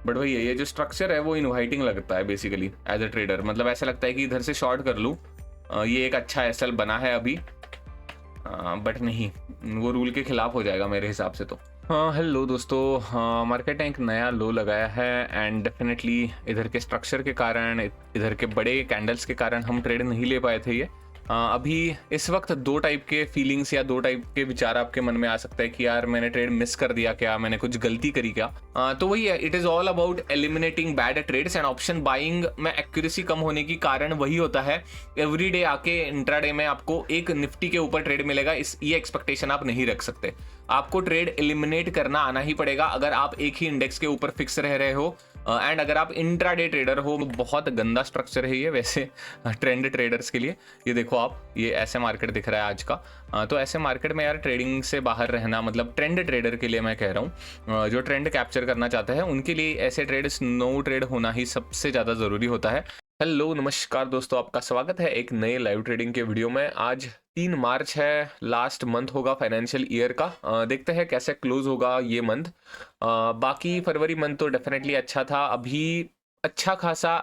But वही है, ये जो स्ट्रक्चर है वो इनवाइटिंग लगता है बेसिकली एज अ ट्रेडर। मतलब ऐसा लगता है कि इधर से शॉर्ट कर लूँ, ये एक अच्छा एसएल बना है अभी, बट नहीं, वो रूल के खिलाफ हो जाएगा मेरे हिसाब से तो। हाँ हेलो दोस्तों, हाँ मार्केट ने एक नया लो लगाया है एंड डेफिनेटली इधर के स्ट्रक्चर के कारण, इधर के बड़े कैंडल्स के कारण हम ट्रेड नहीं ले पाए थे ये। अभी इस वक्त दो टाइप के फीलिंग्स या दो टाइप के विचार आपके मन में आ सकता है कि यार मैंने ट्रेड मिस कर दिया क्या, मैंने कुछ गलती करी क्या। तो वही है, it is all about eliminating bad trades and option buying में एक्यूरेसी कम होने की कारण वही होता है, एवरी डे आके इंट्राडे में आपको एक निफ्टी के ऊपर ट्रेड मिलेगा, इस ये एक्सपेक्टेशन आप नहीं रख सकते। आपको ट्रेड एलिमिनेट करना आना ही पड़ेगा अगर आप एक ही इंडेक्स के ऊपर फिक्स रह रहे हो। एंड अगर आप इंट्राडे ट्रेडर हो, बहुत गंदा स्ट्रक्चर है ये वैसे ट्रेंड ट्रेडर्स के लिए। ये देखो आप, ये ऐसे मार्केट दिख रहा है आज का। तो ऐसे मार्केट में यार ट्रेडिंग से बाहर रहना, मतलब ट्रेंड ट्रेडर के लिए मैं कह रहा हूँ, जो ट्रेंड कैप्चर करना चाहता है उनके लिए ऐसे ट्रेड, नो ट्रेड होना ही सबसे ज़्यादा ज़रूरी होता है। हेलो नमस्कार दोस्तों, आपका स्वागत है एक नए लाइव ट्रेडिंग के वीडियो में। आज 3 मार्च है, लास्ट मंथ होगा फाइनेंशियल ईयर का। देखते हैं कैसे क्लोज होगा ये मंथ। बाकी फरवरी मंथ तो डेफिनेटली अच्छा था, अभी अच्छा खासा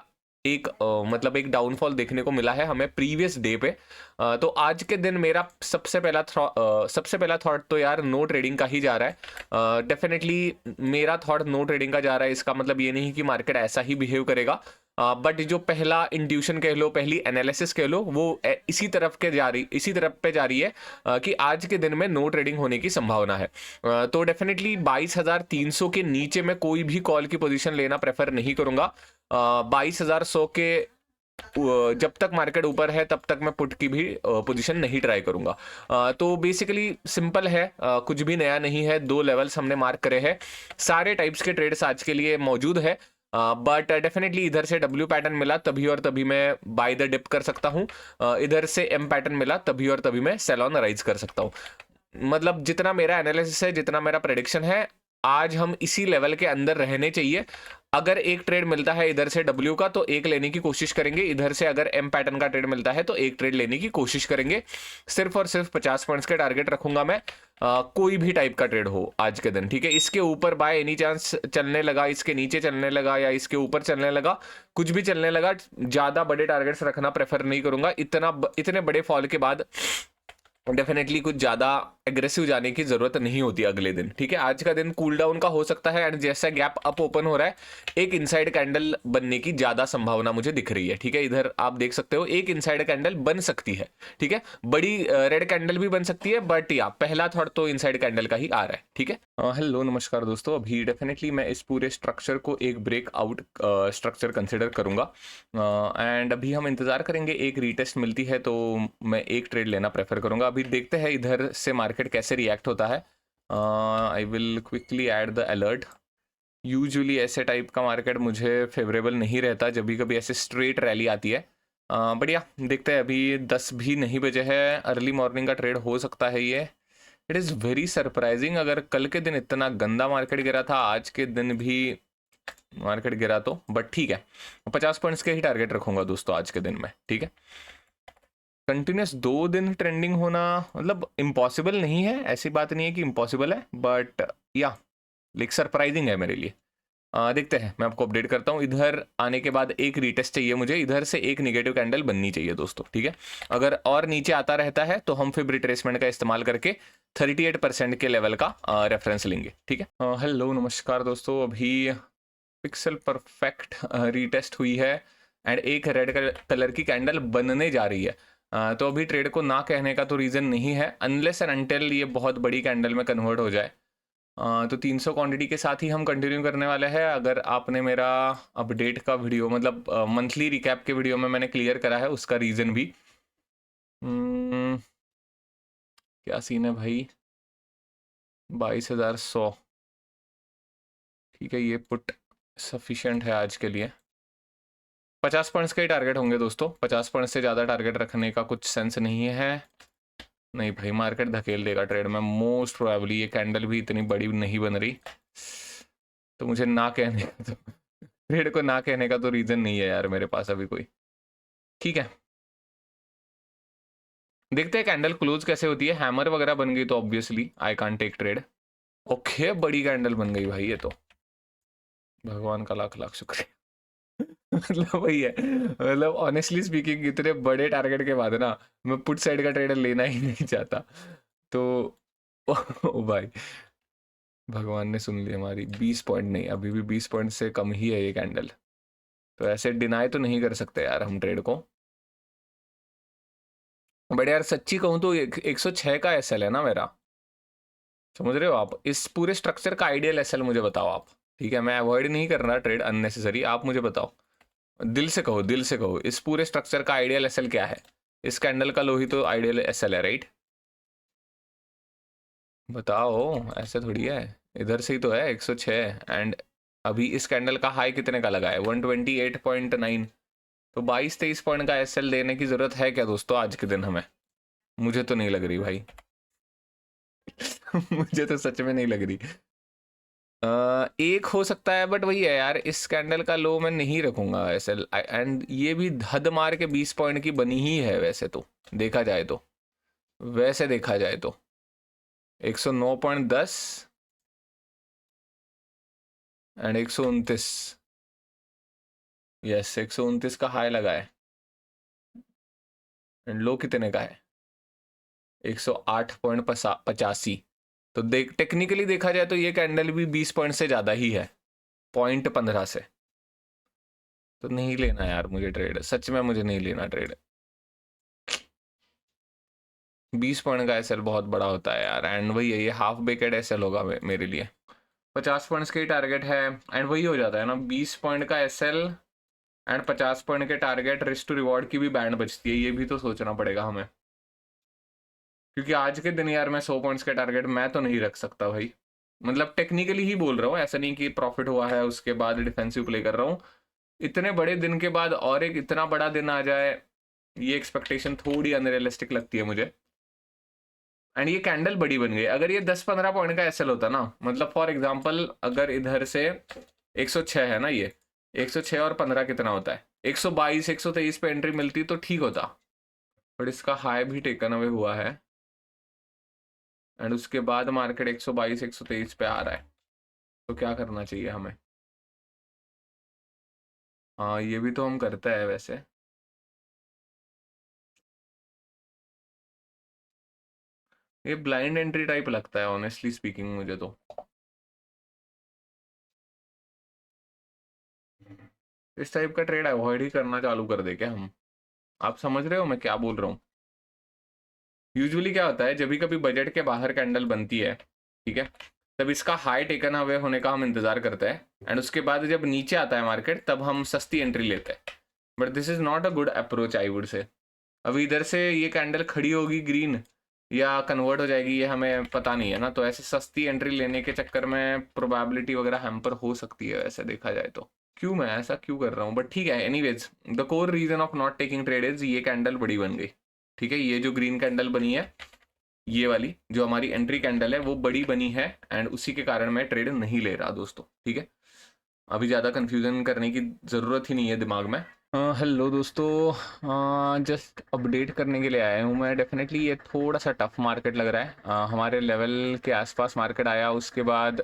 एक मतलब एक डाउनफॉल देखने को मिला है हमें प्रीवियस डे पे। तो आज के दिन मेरा सबसे पहला थॉट तो यार नो ट्रेडिंग का ही जा रहा है। डेफिनेटली मेरा थॉट नो ट्रेडिंग का जा रहा है, इसका मतलब ये नहीं कि मार्केट ऐसा ही बिहेव करेगा, बट जो पहला इंट्यूशन कह लो, पहली एनालिसिस कह लो, वो इसी तरफ पे जा रही है, कि आज के दिन में नो ट्रेडिंग होने की संभावना है। तो डेफिनेटली 22,300 के नीचे मैं कोई भी कॉल की पोजीशन लेना प्रेफर नहीं करूंगा। 22,100 के जब तक मार्केट ऊपर है तब तक मैं पुट की भी पोजीशन नहीं ट्राई करूंगा। तो बेसिकली सिंपल है, कुछ भी नया नहीं है, 2 लेवल्स हमने मार्क करे हैं, सारे टाइप्स के ट्रेड्स आज के लिए मौजूद है। बट डेफिनेटली इधर से डब्ल्यू पैटर्न मिला तभी और तभी मैं बाय द डिप कर सकता हूँ, इधर से एम पैटर्न मिला तभी और तभी मैं सेल ऑन राइज कर सकता हूँ। मतलब जितना मेरा एनालिसिस है, जितना मेरा प्रेडिक्शन है, आज हम इसी लेवल के अंदर रहने चाहिए। अगर एक ट्रेड मिलता है इधर से डब्ल्यू का तो एक लेने की कोशिश करेंगे, इधर से अगर एम पैटर्न का ट्रेड मिलता है तो एक ट्रेड लेने की कोशिश करेंगे। सिर्फ और सिर्फ 50 पॉइंट्स के टारगेट रखूंगा मैं, कोई भी टाइप का ट्रेड हो आज के दिन, ठीक है। इसके ऊपर बाय एनी चांस चलने लगा, इसके नीचे चलने लगा या इसके ऊपर चलने लगा, कुछ भी चलने लगा, ज्यादा बड़े टारगेट्स रखना प्रेफर नहीं करूंगा। इतने बड़े फॉल के बाद डेफिनेटली कुछ ज्यादा एग्रेसिव जाने की जरूरत नहीं होती अगले दिन, ठीक है। आज का दिन कूल डाउन का हो सकता है एंड जैसा गैप अप ओपन हो रहा है, एक इनसाइड कैंडल बनने की ज्यादा संभावना मुझे दिख रही है, ठीक है। इधर आप देख सकते हो एक इनसाइड कैंडल बन सकती है, ठीक है। बड़ी रेड कैंडल भी बन सकती है, बट या पहला थॉट तो इनसाइड कैंडल का ही आ रहा है, ठीक है। हेलो नमस्कार दोस्तों, अभी डेफिनेटली मैं इस पूरे स्ट्रक्चर को एक ब्रेकआउट स्ट्रक्चर कंसिडर करूंगा, एंड अभी हम इंतजार करेंगे, एक रीटेस्ट मिलती है तो मैं एक ट्रेड लेना प्रेफर करूंगा। अभी देखते हैं इधर से मार्केट कैसे रिएक्ट होता है। I will quickly add the alert. Usually ऐसे टाइप का मार्केट मुझे फेवरेबल नहीं रहता, जब भी कभी ऐसे स्ट्रेट रैली आती है। बढ़िया, देखते हैं, अभी 10 भी नहीं बजे है, अर्ली मॉर्निंग का ट्रेड हो सकता है ये। इट इज़ वेरी सरप्राइजिंग, अगर कल के दिन इतना गंदा मार्केट गिरा था, आज के दिन भी मार्केट गिरा तो, बट ठीक है, 50 पॉइंट्स के ही टारगेट रखूंगा दोस्तों आज के दिन में, ठीक है। कंटिन्यूस 2 दिन ट्रेंडिंग होना मतलब इम्पॉसिबल नहीं है, ऐसी बात नहीं है कि इम्पॉसिबल है, बट या लाइक सरप्राइजिंग है मेरे लिए। देखते हैं, मैं आपको अपडेट करता हूँ। इधर आने के बाद एक रीटेस्ट चाहिए मुझे, इधर से एक निगेटिव कैंडल बननी चाहिए दोस्तों, ठीक है। अगर और नीचे आता रहता है तो हम फिर रिट्रेसमेंट का इस्तेमाल करके 38% के लेवल का रेफरेंस लेंगे, ठीक है। हेलो नमस्कार दोस्तों, अभी पिक्सल परफेक्ट रीटेस्ट हुई है एंड एक रेड कलर की कैंडल बनने जा रही है। तो अभी ट्रेड को ना कहने का तो रीज़न नहीं है, अनलेस एंड अनटिल ये बहुत बड़ी कैंडल में कन्वर्ट हो जाए। तो 300 क्वांटिटी के साथ ही हम कंटिन्यू करने वाले हैं। अगर आपने मेरा अपडेट का वीडियो, मतलब मंथली रिकैप के वीडियो में मैंने क्लियर करा है उसका रीज़न भी। क्या सीन है भाई, 22,100, ठीक है, ये पुट सफिशिएंट है आज के लिए। 50 पॉइंट्स के ही टारगेट होंगे दोस्तों, 50 पॉइंट से ज़्यादा टारगेट रखने का कुछ सेंस नहीं है। नहीं भाई, मार्केट धकेल देगा ट्रेड में मोस्ट प्रोबेबली, ये कैंडल भी इतनी बड़ी नहीं बन रही, तो मुझे ना कहने का तो ट्रेड को ना कहने का तो रीज़न नहीं है यार मेरे पास अभी कोई, ठीक है। देखते हैं कैंडल क्लोज कैसे होती है, हैमर वगैरह बन गई तो obviously I can't take trade. Okay, बड़ी कैंडल बन गई भाई ये तो, भगवान का लाख लाख शुक्रिया। मतलब वही है, मतलब ऑनेस्टली स्पीकिंग इतने बड़े टारगेट के बाद ना मैं पुट साइड का ट्रेडर लेना ही नहीं चाहता। तो ओ भाई, भगवान ने सुन ली हमारी। 20 पॉइंट नहीं, अभी भी 20 पॉइंट से कम ही है ये कैंडल। तो ऐसे डिनाई तो नहीं कर सकते यार हम ट्रेड को। बट यार सच्ची कहूं तो 106 का एसएल है ना मेरा, समझ रहे हो आप? इस पूरे स्ट्रक्चर का आइडियल एसएल मुझे बताओ आप। ठीक है, मैं अवॉइड नहीं कर रहा ट्रेड अननेसेसरी, आप मुझे बताओ, दिल से कहो, दिल से कहो, इस पूरे स्ट्रक्चर का आइडियल एसएल क्या है? इस कैंडल का लो ही तो आइडियल एसएल है, राइट? बताओ, ऐसे थोड़ी है। इधर से ही तो है 106, एंड अभी इस कैंडल का हाई कितने का लगा है? 128.9। तो 22-23 पॉइंट का एसएल देने की जरूरत है क्या दोस्तों आज के दिन हमें? मुझे तो नहीं लग रही भाई। मुझे तो सच में नहीं लग रही। एक हो सकता है, बट वही है यार, इस कैंडल का लो मैं नहीं रखूंगा एसएल, एंड ये भी हद मार के 20 पॉइंट की बनी ही है वैसे तो, देखा जाए तो, वैसे देखा जाए तो 109.10 एंड 129। यस, 129 का हाई लगा है, एंड लो कितने का है? 108.85। तो देख, टेक्निकली देखा जाए तो ये कैंडल भी 20 पॉइंट से ज्यादा ही है, 0.15 से। तो नहीं लेना यार मुझे ट्रेड, सच में मुझे नहीं लेना ट्रेड। 20 पॉइंट का एसएल बहुत बड़ा होता है यार, एंड वही है, ये हाफ बेकेड एसएल होगा मेरे लिए। 50 पॉइंट्स का ही टारगेट है, एंड वही हो जाता है ना, 20 पॉइंट का एसएल एंड 50 पॉइंट के टारगेट, रिस्क टू रिवॉर्ड की भी बैंड बचती है, ये भी तो सोचना पड़ेगा हमें। क्योंकि आज के दिन यार मैं 100 पॉइंट्स के टारगेट मैं तो नहीं रख सकता भाई। मतलब टेक्निकली ही बोल रहा हूँ, ऐसा नहीं कि प्रॉफिट हुआ है उसके बाद डिफेंसिव प्ले कर रहा हूँ। इतने बड़े दिन के बाद और एक इतना बड़ा दिन आ जाए, ये एक्सपेक्टेशन थोड़ी अनरियलिस्टिक लगती है मुझे। एंड ये कैंडल बड़ी बन गई, अगर ये 10-15 पॉइंट का एसएल होता ना, मतलब फॉर एग्जांपल अगर इधर से 106 है ना ये, 106 और 15 कितना होता है? 122 123 पे एंट्री मिलती तो ठीक होता। बट इसका हाई भी टेकन अवे हुआ है, एंड उसके बाद मार्केट 122 123 पे आ रहा है। तो क्या करना चाहिए हमें? हाँ, ये भी तो हम करते हैं वैसे। ये ब्लाइंड एंट्री टाइप लगता है ऑनेस्टली स्पीकिंग मुझे तो। इस टाइप का ट्रेड अवॉइड ही करना चालू कर दे क्या हम? आप समझ रहे हो मैं क्या बोल रहा हूँ? यूजुअली क्या होता है, जब भी कभी बजट के बाहर कैंडल बनती है, ठीक है, तब इसका हाई टेकन अवे होने का हम इंतजार करते हैं, एंड उसके बाद जब नीचे आता है मार्केट तब हम सस्ती एंट्री लेते हैं। But this is not a good approach I would say. अभी इधर से ये कैंडल खड़ी होगी ग्रीन या कन्वर्ट हो जाएगी ये हमें पता नहीं है ना, तो ऐसे सस्ती एंट्री लेने के चक्कर में प्रोबेबिलिटी वगैरह हैम्पर हो सकती है वैसे देखा जाए तो। क्यों मैं ऐसा क्यों कर रहा हूँ, बट ठीक है, anyways the core reason of not taking trade is ये कैंडल बड़ी बन गई। ठीक है, ये जो ग्रीन कैंडल बनी है, ये वाली जो हमारी एंट्री कैंडल है वो बड़ी बनी है, एंड उसी के कारण मैं ट्रेड नहीं ले रहा दोस्तों। ठीक है, अभी ज़्यादा कंफ्यूजन करने की ज़रूरत ही नहीं है दिमाग में। हेलो दोस्तों, जस्ट अपडेट करने के लिए आया हूँ मैं। डेफिनेटली ये थोड़ा सा टफ मार्केट लग रहा है। हमारे लेवल के आसपास मार्केट आया, उसके बाद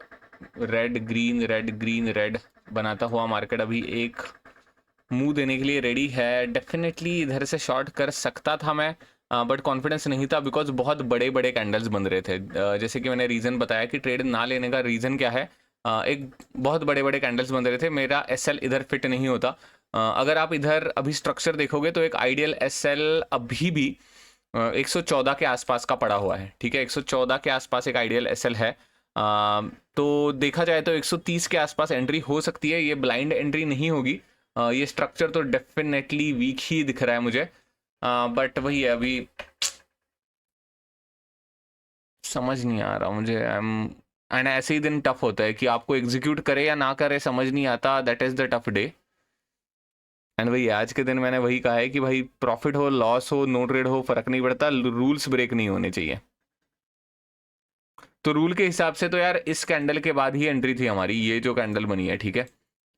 red green red green red बनाता हुआ मार्केट अभी एक मुंह देने के लिए रेडी है। डेफिनेटली इधर से शॉर्ट कर सकता था मैं, बट कॉन्फिडेंस नहीं था, बिकॉज बहुत बड़े बड़े कैंडल्स बन रहे थे। जैसे कि मैंने रीज़न बताया कि ट्रेड ना लेने का रीज़न क्या है, एक बहुत बड़े बड़े कैंडल्स बन रहे थे, मेरा एसएल इधर फिट नहीं होता। अगर आप इधर अभी स्ट्रक्चर देखोगे तो एक आइडियल एसएल अभी भी 114 के आसपास का पड़ा हुआ है। ठीक है, 114 के आसपास एक आइडियल एसएल है। तो देखा जाए तो 130 के आसपास एंट्री हो सकती है, ये ब्लाइंड एंट्री नहीं होगी। ये स्ट्रक्चर तो डेफिनेटली वीक ही दिख रहा है मुझे, बट वही है, अभी समझ नहीं आ रहा मुझे। एंड ऐसे ही दिन टफ होता है कि आपको एग्जीक्यूट करे या ना करे समझ नहीं आता, that is the tough day. And वही आज के दिन मैंने वही कहा है कि भाई प्रॉफिट हो लॉस हो नो ट्रेड हो फर्क नहीं पड़ता, रूल्स ब्रेक नहीं होने चाहिए। तो रूल के हिसाब से तो यार इस कैंडल के बाद ही एंट्री थी हमारी, ये जो कैंडल बनी है, ठीक है,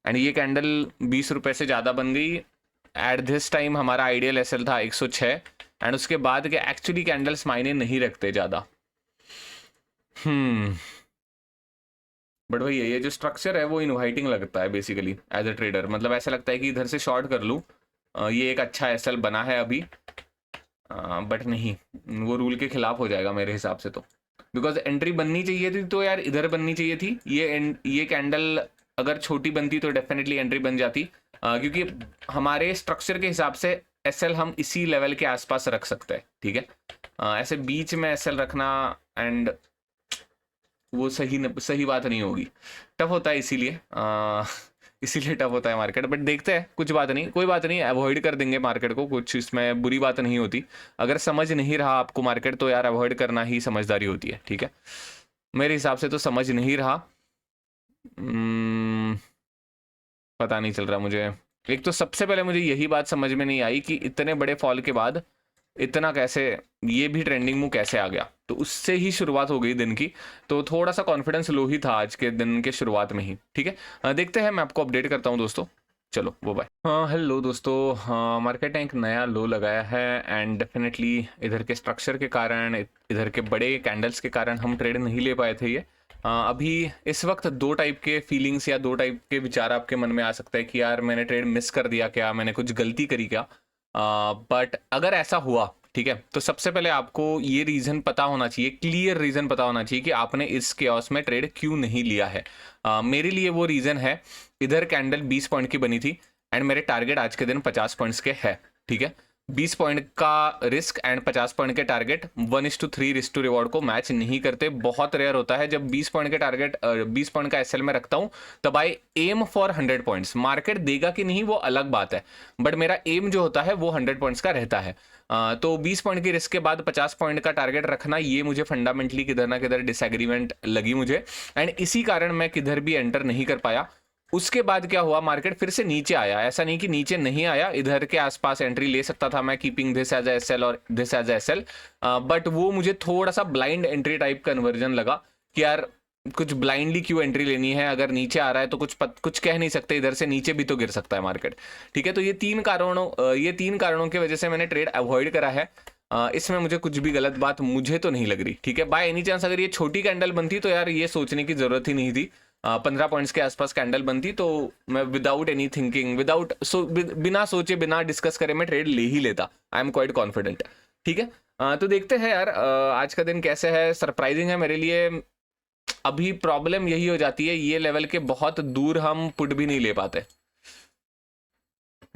एंड ये कैंडल 20 रुपए से ज़्यादा बन गई। एट दिस टाइम हमारा आइडियल एसएल था 106, एंड उसके बाद के एक्चुअली कैंडल्स मायने नहीं रखते ज़्यादा। बट भैया ये जो स्ट्रक्चर है वो इनवाइटिंग लगता है बेसिकली एज अ ट्रेडर। मतलब ऐसा लगता है कि इधर से शॉर्ट कर लूँ, ये एक अच्छा एसएल बना है अभी, बट नहीं, वो रूल के खिलाफ हो जाएगा मेरे हिसाब से तो। बिकॉज एंट्री बननी चाहिए थी तो यार इधर बननी चाहिए थी। ये कैंडल अगर छोटी बनती तो डेफिनेटली एंट्री बन जाती, क्योंकि हमारे स्ट्रक्चर के हिसाब से एसएल हम इसी लेवल के आसपास रख सकते हैं, ठीक है। ऐसे बीच में एसएल रखना एंड वो सही बात नहीं होगी, टफ होता है इसीलिए इसीलिए टफ होता है मार्केट। बट देखते हैं, कुछ बात नहीं, कोई बात नहीं, अवॉइड कर देंगे मार्केट को, कुछ इसमें बुरी बात नहीं होती। अगर समझ नहीं रहा आपको मार्केट तो यार अवॉइड करना ही समझदारी होती है, ठीक है। मेरे हिसाब से तो समझ नहीं रहा, पता नहीं चल रहा मुझे। एक तो सबसे पहले मुझे यही बात समझ में नहीं आई कि इतने बड़े फॉल के बाद इतना कैसे, ये भी ट्रेंडिंग मूव कैसे आ गया। तो उससे ही शुरुआत हो गई दिन की, तो थोड़ा सा कॉन्फिडेंस लो ही था आज के दिन के शुरुआत में ही, ठीक है। देखते हैं, मैं आपको अपडेट करता हूँ दोस्तों। चलो वो बाय। हाँ हेलो दोस्तों, हाँ मार्केट ने एक नया लो लगाया है एंड डेफिनेटली इधर के स्ट्रक्चर के कारण, इधर के बड़े कैंडल्स के कारण हम ट्रेड नहीं ले पाए थे ये। अभी इस वक्त दो टाइप के फीलिंग्स या दो टाइप के विचार आपके मन में आ सकता है कि यार मैंने ट्रेड मिस कर दिया क्या, मैंने कुछ गलती करी क्या। बट अगर ऐसा हुआ, ठीक है, तो सबसे पहले आपको ये रीजन पता होना चाहिए, क्लियर रीजन पता होना चाहिए कि आपने इस केओस में ट्रेड क्यों नहीं लिया है। मेरे लिए वो रीजन है, इधर कैंडल 20 पॉइंट की बनी थी एंड मेरे टारगेट आज के दिन 50 पॉइंट्स के है, ठीक है। 20 पॉइंट का रिस्क एंड 50 पॉइंट के टारगेट 1:3 रिस्क टू रिवॉर्ड को मैच नहीं करते। बहुत रेयर होता है जब 20 पॉइंट के टारगेट 20 पॉइंट का एसएल में रखता हूं, तब I am for 100 points. Market देगा कि नहीं वो अलग बात है, बट मेरा एम जो होता है वो 100 पॉइंट्स का रहता है। तो 20 पॉइंट की रिस्क के बाद 50 पॉइंट का टारगेट रखना, ये मुझे फंडामेंटली किधर ना किधर डिसएग्रीमेंट लगी मुझे, एंड इसी कारण मैं किधर भी एंटर नहीं कर पाया। उसके बाद क्या हुआ, मार्केट फिर से नीचे आया, ऐसा नहीं कि नीचे नहीं आया, इधर के आसपास एंट्री ले सकता था मैं, कीपिंग दिस एज एसएल और दिस एज एसएल, बट वो मुझे थोड़ा सा ब्लाइंड एंट्री टाइप कन्वर्जन लगा कि यार कुछ ब्लाइंडली क्यों एंट्री लेनी है, अगर नीचे आ रहा है तो कुछ कह नहीं सकते, इधर से नीचे भी तो गिर सकता है मार्केट, ठीक है। तो ये तीन कारणों की वजह से मैंने ट्रेड अवॉइड करा है। इसमें मुझे कुछ भी गलत बात मुझे तो नहीं लग रही, ठीक है। बाय एनी चांस अगर ये छोटी कैंडल बनती तो यार ये सोचने की जरूरत ही नहीं थी। 15 पॉइंट्स के आसपास कैंडल बनती तो मैं विदाउट एनी थिंकिंग, बिना सोचे बिना डिस्कस करे मैं ट्रेड ले ही लेता। आई एम क्वाइट कॉन्फिडेंट, ठीक है। तो देखते हैं यार आज का दिन कैसे है, सरप्राइजिंग है मेरे लिए। अभी प्रॉब्लम यही हो जाती है, ये लेवल के बहुत दूर हम पुट भी नहीं ले पाते।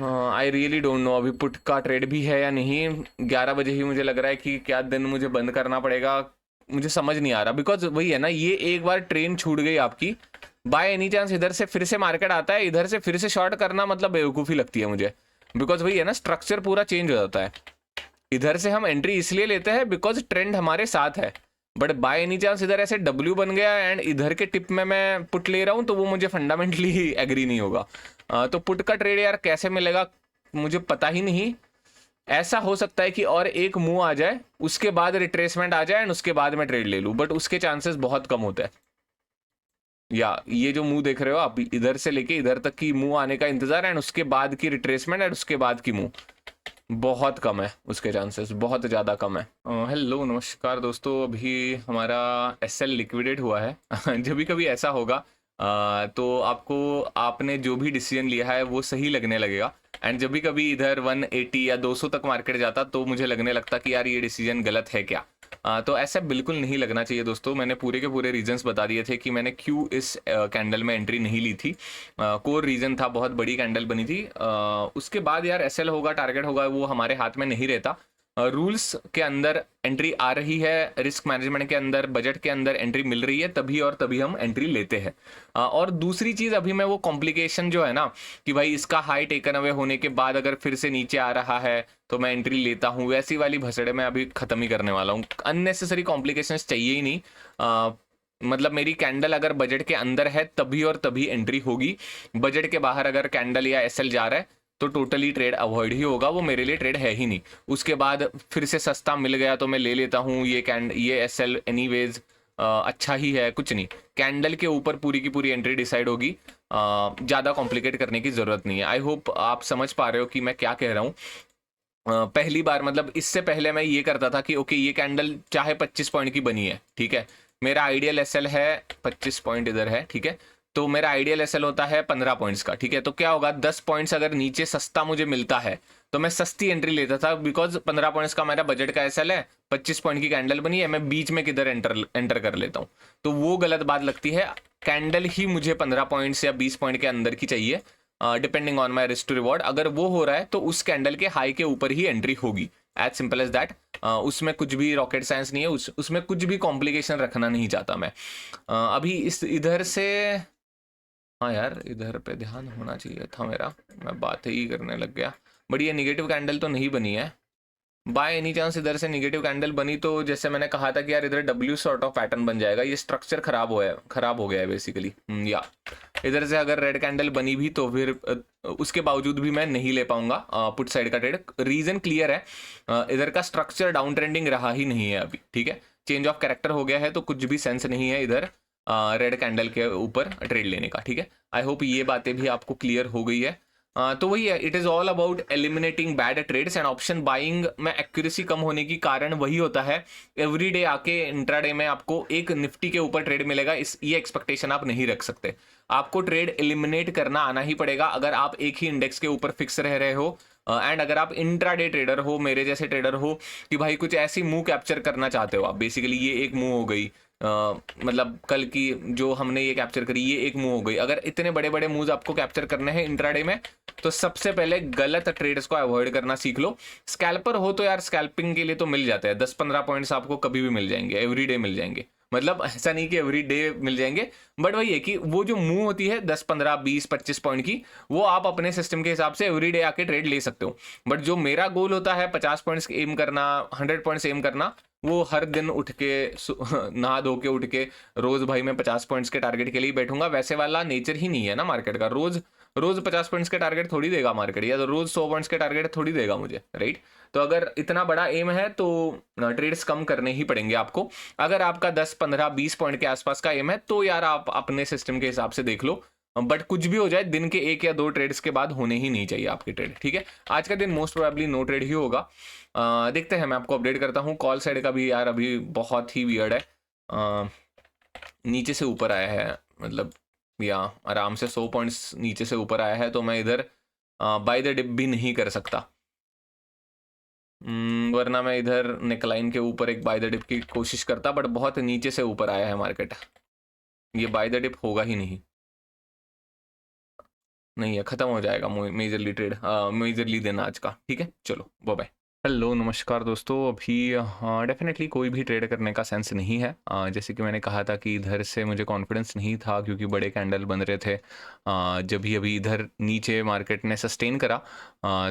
आई रियली डोंट नो अभी पुट का ट्रेड भी है या नहीं। 11 बजे ही मुझे लग रहा है कि क्या दिन मुझे बंद करना पड़ेगा, मुझे समझ नहीं आ रहा। बिकॉज वही है ना, ये एक बार ट्रेन छूट गई आपकी, बाय एनी चांस इधर से फिर से मार्केट आता है, इधर से फिर से शॉर्ट करना मतलब बेवकूफ़ी लगती है मुझे। बिकॉज वही है ना, स्ट्रक्चर पूरा चेंज हो जाता है। इधर से हम एंट्री इसलिए लेते हैं बिकॉज ट्रेंड हमारे साथ है, बट बाय एनी चांस इधर ऐसे डब्ल्यू बन गया एंड इधर के टिप में मैं पुट ले रहा हूँ तो वो मुझे फंडामेंटली एग्री नहीं होगा। तो पुट का ट्रेड यार कैसे मिलेगा मुझे पता ही नहीं। ऐसा हो सकता है कि और एक मूव आ जाए, उसके बाद रिट्रेसमेंट आ जाए एंड उसके बाद मैं ट्रेड ले लूं, बट उसके चांसेस बहुत कम होते हैं। या ये जो मूव देख रहे हो आप, इधर से लेके इधर तक की मूव आने का इंतजार एंड उसके बाद की रिट्रेसमेंट एंड उसके बाद की मूव, बहुत कम है, उसके चांसेस बहुत ज़्यादा कम है। हेलो नमस्कार दोस्तों, अभी हमारा एसएल लिक्विडेट हुआ है जब भी कभी ऐसा होगा तो आपको आपने जो भी डिसीजन लिया है वो सही लगने लगेगा, एंड जब भी कभी इधर 180 या 200 तक मार्केट जाता तो मुझे लगने लगता कि यार ये डिसीजन गलत है क्या। तो ऐसा बिल्कुल नहीं लगना चाहिए दोस्तों। मैंने पूरे के पूरे रीजंस बता दिए थे कि मैंने क्यों इस कैंडल में एंट्री नहीं ली थी। कोर रीजन था, बहुत बड़ी कैंडल बनी थी। उसके बाद यार एसएल होगा, टारगेट होगा, वो हमारे हाथ में नहीं रहता। रूल्स के अंदर एंट्री आ रही है, रिस्क मैनेजमेंट के अंदर, बजट के अंदर एंट्री मिल रही है, तभी और तभी हम एंट्री लेते हैं। और दूसरी चीज़, अभी मैं वो कॉम्प्लिकेशन जो है ना कि भाई इसका हाई टेकन अवे होने के बाद अगर फिर से नीचे आ रहा है तो मैं एंट्री लेता हूँ, वैसी वाली भसड़े मैं अभी ख़त्म ही करने वाला हूँ। अननेसेसरी कॉम्प्लिकेशंस चाहिए ही नहीं। मतलब मेरी कैंडल अगर बजट के अंदर है तभी और तभी एंट्री होगी। बजट के बाहर अगर कैंडल या एसएल जा रहा है तो टोटली ट्रेड अवॉइड ही होगा, वो मेरे लिए ट्रेड है ही नहीं। उसके बाद फिर से सस्ता मिल गया तो मैं ले लेता हूँ, ये एसएल एनीवेज अच्छा ही है, कुछ नहीं। कैंडल के ऊपर पूरी की पूरी एंट्री डिसाइड होगी, ज़्यादा कॉम्प्लिकेट करने की ज़रूरत नहीं है। आई होप आप समझ पा रहे हो कि मैं क्या कह रहा हूँ। पहली बार मतलब इससे पहले मैं ये करता था कि ओके ये कैंडल चाहे 25 पॉइंट की बनी है, ठीक है, मेरा आइडियल एसएल है 25 पॉइंट इधर है, ठीक है। तो मेरा आइडियल एसएल होता है 15 पॉइंट्स का, ठीक है। तो क्या होगा, 10 पॉइंट्स अगर नीचे सस्ता मुझे मिलता है तो मैं सस्ती एंट्री लेता था, बिकॉज 15 पॉइंट्स का मेरा बजट का एसएल है, 25 पॉइंट की कैंडल बनी है, मैं बीच में किधर एंटर कर लेता हूँ, तो वो गलत बात लगती है। कैंडल ही मुझे 15 पॉइंट्स या 20 पॉइंट के अंदर की चाहिए, depending on my risk to reward. अगर वो हो रहा है तो उस कैंडल के हाई के ऊपर ही एंट्री होगी, एज सिंपल एज दैट। उसमें कुछ भी रॉकेट साइंस नहीं है, उसमें कुछ भी कॉम्प्लिकेशन रखना नहीं चाहता मैं। अभी इस इधर से, हाँ यार इधर पे ध्यान होना चाहिए था मेरा, मैं बात ही करने लग गया। बट ये निगेटिव कैंडल तो नहीं बनी है बाय एनी चांस। इधर से निगेटिव कैंडल बनी तो जैसे मैंने कहा था कि यार इधर डब्ल्यू सॉर्ट ऑफ पैटर्न बन जाएगा, ये स्ट्रक्चर खराब हो गया है बेसिकली। या इधर से अगर रेड कैंडल बनी भी तो फिर उसके बावजूद भी मैं नहीं ले पाऊंगा पुट साइड का ट्रेड। रीजन क्लियर है, इधर का स्ट्रक्चर डाउन ट्रेंडिंग रहा ही नहीं है अभी, ठीक है। चेंज ऑफ कैरेक्टर हो गया है तो कुछ भी सेंस नहीं है इधर रेड कैंडल के ऊपर ट्रेड लेने का, ठीक है। आई होप ये बातें भी आपको क्लियर हो गई है। तो वही है, it is all about eliminating bad trades and option buying में एक्यूरेसी कम होने की कारण वही होता है। एवरी डे आके इंट्राडे में आपको एक निफ्टी के ऊपर ट्रेड मिलेगा, ये एक्सपेक्टेशन आप नहीं रख सकते। आपको ट्रेड एलिमिनेट करना आना ही पड़ेगा अगर आप एक ही इंडेक्स के ऊपर फिक्स रह रहे हो। एंड अगर आप इंट्राडे ट्रेडर हो, मेरे जैसे ट्रेडर हो कि भाई कुछ ऐसी मूव कैप्चर करना चाहते हो आप, बेसिकली ये एक मूव हो गई, मतलब कल की जो हमने ये कैप्चर करी ये एक मूव हो गई। अगर इतने बड़े बड़े मूव्स आपको कैप्चर करने हैं इंट्राडे में तो सबसे पहले गलत ट्रेड्स को अवॉइड करना सीख लो। स्कैल्पर हो तो यार स्कैल्पिंग के लिए तो मिल जाते हैं, 10-15 पॉइंट्स आपको कभी भी मिल जाएंगे, एवरी डे मिल जाएंगे। मतलब ऐसा नहीं कि एवरी डे मिल जाएंगे, बट वही है कि वो जो मूव होती है 10-15-20-25 पॉइंट की, वो आप अपने सिस्टम के हिसाब से एवरी डे आके ट्रेड ले सकते हो। बट जो मेरा गोल होता है 50 पॉइंट्स एम करना, 100 पॉइंट्स एम करना, वो हर दिन उठ के नहा धो के उठ के रोज भाई मैं 50 पॉइंट्स के टारगेट के लिए बैठूंगा, वैसे वाला नेचर ही नहीं है ना मार्केट का। रोज रोज 50 पॉइंट्स के टारगेट थोड़ी देगा मार्केट, या तो रोज 100 पॉइंट्स के टारगेट थोड़ी देगा मुझे, राइट। तो अगर इतना बड़ा एम है तो ट्रेड्स कम करने ही पड़ेंगे आपको। अगर आपका 10-15-20 पॉइंट के आसपास का एम है तो यार आप अपने सिस्टम के हिसाब से देख लो, बट कुछ भी हो जाए दिन के 1 या 2 ट्रेड्स के बाद होने ही नहीं चाहिए आपके ट्रेड, ठीक है। आज का दिन मोस्ट प्रोबेबली नो ट्रेड ही होगा। देखते हैं, मैं आपको अपडेट करता हूँ। कॉल साइड का भी यार अभी बहुत ही वियर्ड है, नीचे से ऊपर आया है, मतलब या आराम से 100 पॉइंट्स नीचे से ऊपर आया है, तो मैं इधर बाय द डिप भी नहीं कर सकता, वरना मैं इधर नेकलाइन के ऊपर एक बाय द डिप की कोशिश करता, बट बहुत नीचे से ऊपर आया है मार्केट, ये बाय द डिप होगा ही नहीं है, खत्म हो जाएगा मेजरली ट्रेड, मेजरली दिन आज का, ठीक है। चलो बाय बाय। हेलो नमस्कार दोस्तों। अभी डेफिनेटली कोई भी ट्रेड करने का सेंस नहीं है, जैसे कि मैंने कहा था कि इधर से मुझे कॉन्फिडेंस नहीं था क्योंकि बड़े कैंडल बन रहे थे। जब भी अभी इधर नीचे मार्केट ने सस्टेन करा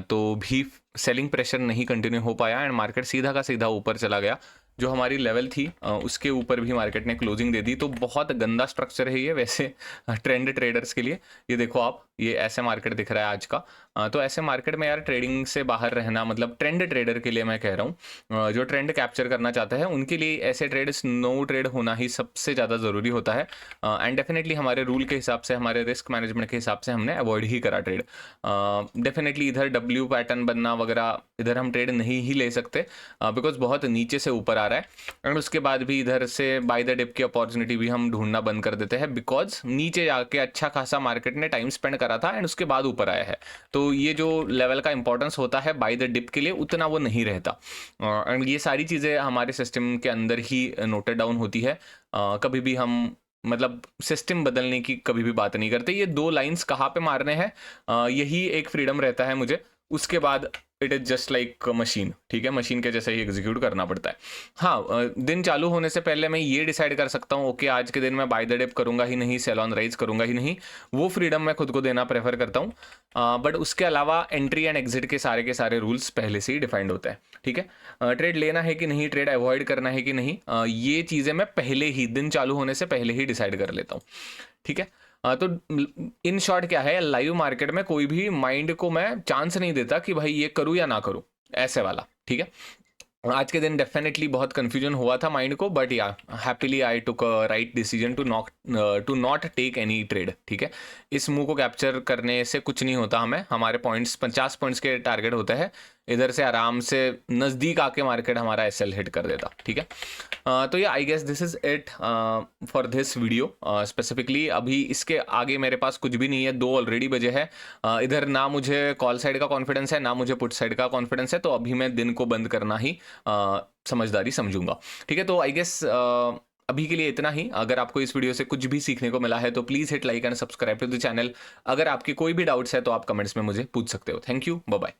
तो भी सेलिंग प्रेशर नहीं कंटिन्यू हो पाया एंड मार्केट सीधा का सीधा ऊपर चला गया। जो हमारी लेवल थी उसके ऊपर भी मार्केट ने क्लोजिंग दे दी, तो बहुत गंदा स्ट्रक्चर है ये वैसे ट्रेंड ट्रेडर्स के लिए। ये देखो आप, ये ऐसे मार्केट दिख रहा है आज का, तो ऐसे मार्केट में यार ट्रेडिंग से बाहर रहना, मतलब ट्रेंड ट्रेडर के लिए मैं कह रहा हूँ, जो ट्रेंड कैप्चर करना चाहता है उनके लिए ऐसे ट्रेड्स नो ट्रेड होना ही सबसे ज़्यादा ज़रूरी होता है। एंड डेफिनेटली हमारे रूल के हिसाब से, हमारे रिस्क मैनेजमेंट के हिसाब से हमने अवॉइड ही करा ट्रेड। डेफिनेटली इधर डब्ल्यू पैटर्न बनना वगैरह इधर हम ट्रेड नहीं ही ले सकते बिकॉज बहुत नीचे से ऊपर आ रहा है। एंड उसके बाद भी इधर से बाय द डिप की अपॉर्चुनिटी भी हम ढूंढना बंद कर देते हैं बिकॉज नीचे जाके अच्छा खासा मार्केट ने टाइम स्पेंड करा था एंड उसके बाद ऊपर आया है। तो ये जो लेवल का इंपॉर्टेंस होता है बाय द डिप के लिए उतना वो नहीं रहता। एंड ये सारी चीज़ें हमारे सिस्टम के अंदर ही नोटेड डाउन होती है। कभी भी हम मतलब सिस्टम बदलने की कभी भी बात नहीं करते। ये 2 लाइंस कहाँ पे मारने हैं यही एक फ्रीडम रहता है मुझे, उसके बाद it is just like machine, ठीक है। मशीन के जैसे ही एग्जीक्यूट करना पड़ता है। हाँ, दिन चालू होने से पहले मैं ये डिसाइड कर सकता हूँ ओके आज के दिन मैं बाय द डिप करूंगा ही नहीं, सेल ऑन राइज करूंगा ही नहीं, वो फ्रीडम मैं खुद को देना प्रेफर करता हूँ। बट उसके अलावा एंट्री एंड एग्जिट के सारे रूल्स पहले से ही डिफाइंड होते हैं, ठीक है। ट्रेड लेना है कि नहीं, ट्रेड अवॉइड करना है कि नहीं, ये चीज़ें मैं पहले ही दिन चालू होने से पहले ही डिसाइड कर लेता हूँ, ठीक है। तो इन शॉर्ट क्या है, लाइव मार्केट में कोई भी माइंड को मैं चांस नहीं देता कि भाई ये करूँ या ना करूँ, ऐसे वाला, ठीक है। आज के दिन डेफिनेटली बहुत कंफ्यूजन हुआ था माइंड को, बट या happily I took a right decision to not take any trade, ठीक है। इस मूव को कैप्चर करने से कुछ नहीं होता हमें, हमारे पॉइंट्स 50 पॉइंट्स के टारगेट होता है, इधर से आराम से नज़दीक आके मार्केट हमारा एसएल हिट कर देता। ठीक है, तो ये I guess this is it for this video specifically. अभी इसके आगे मेरे पास कुछ भी नहीं है, 2 ऑलरेडी बजे है। इधर ना मुझे कॉल साइड का कॉन्फिडेंस है, ना मुझे पुट साइड का कॉन्फिडेंस है, तो अभी मैं दिन को बंद करना ही समझदारी समझूंगा। ठीक है, तो आई गेस अभी के लिए इतना ही। अगर आपको इस वीडियो से कुछ भी सीखने को मिला है तो please hit like and subscribe to the channel. अगर आपके कोई भी डाउट्स है तो आप कमेंट्स में मुझे पूछ सकते हो। Thank you, bye bye.